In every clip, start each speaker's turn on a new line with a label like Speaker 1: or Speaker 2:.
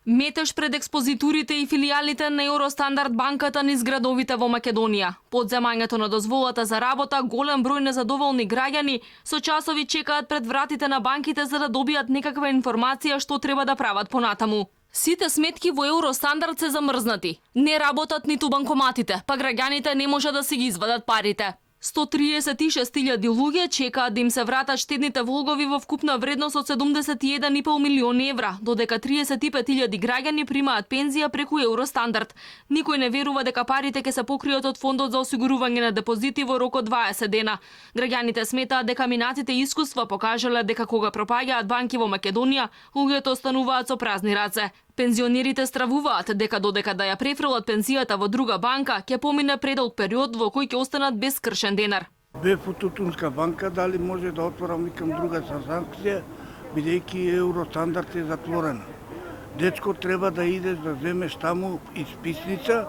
Speaker 1: Метеж пред експозиторите и филијалите на Евростандарт банката низ градовите во Македонија. Под земањето на дозволата за работа, голем број незадоволни граѓани со часови чекаат пред вратите на банките за да добијат некаква информација што треба да прават понатаму. Сите сметки во Евростандарт се замрзнати. Не работат ниту банкоматите, па граѓаните не може да си ги извадат парите. 136.000 луѓе чекаат да им се вратат штедните влогови во вкупна вредност од 71,5 милиони евра, додека 35.000 граѓани примаат пензија преку Евростандарт. Никој не верува дека парите ќе се покријат од фондот за осигурување на депозити во рок од 20 дена. Граѓаните сметаат дека минатите искуства покажале дека кога пропаѓаат банки во Македонија, луѓето остануваат со празни раце. Пензионерите стравуваат дека додека да ја префрлат пензијата во друга банка, ќе помине предолг период во кој ќе останат без скршен денар.
Speaker 2: БФ Тутунска банка дали може да отворам викам друга со санкција, бидејќи Евростандарт е затворена. Дечко треба да идеш да земеш таму исписница,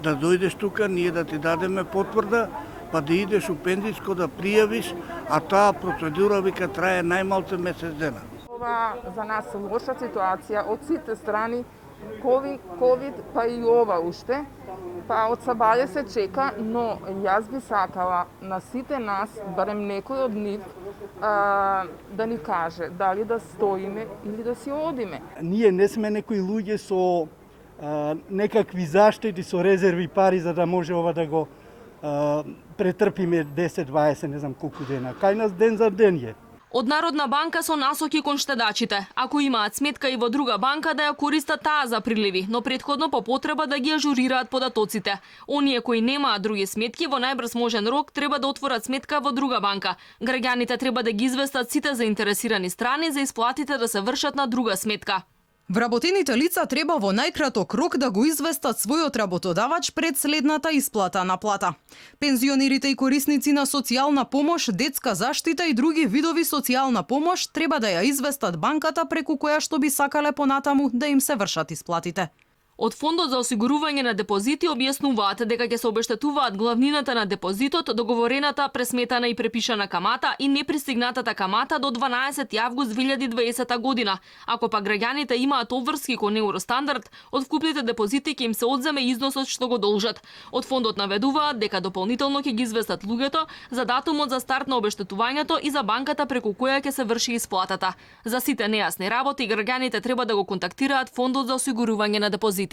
Speaker 2: да дојдеш тука, ние да ти дадеме потврда, па да идеш у пензиско да пријавиш, а таа процедура вика трае најмалку месец дена.
Speaker 3: Ова за нас лоша ситуација од сите страни, ковид, па и ова уште. Па од сабаје се чека, но јас би сакала на сите нас, барем некој од нив, да ни каже дали да стоиме или да си одиме.
Speaker 4: Ние не сме некои луѓе со некакви заштети, со резерви пари за да може ова да го претрпиме 10-20, не знам колку дена. Кај нас ден за ден е.
Speaker 1: Од Народна банка со насоки кон штедачите. Ако имаат сметка и во друга банка да ја користат таа за приливи, но претходно по потреба да ги ажурираат податоците. Оние кои немаат други сметки во најбрз можен рок треба да отворат сметка во друга банка. Граѓаните треба да ги известат сите заинтересирани страни за исплатите да се вршат на друга сметка.
Speaker 5: Вработените лица треба во најкраток рок да го известат својот работодавач пред следната исплата на плата. Пензионерите и корисници на социјална помош, детска заштита и други видови социјална помош треба да ја известат банката преку која што би сакале понатаму да им се вршат исплатите.
Speaker 1: Од Фондот за осигурување на депозити објаснуваат дека ќе се обештетуваат главнината на депозитот, договорената, пресметана и препишана камата и непристигнатата камата до 12 август 2020 година. Ако па граѓаните имаат обврски кон Евростандарт, од вкупните депозити ќе им се одземе износот што го должат. Од фондот наведуваат дека дополнително ќе ги известат луѓето за датумот за старт на обештетувањето и за банката преку која ќе се врши исплатата. За сите нејасни работи граѓаните треба да го контактираат Фондот за осигурување на депозити.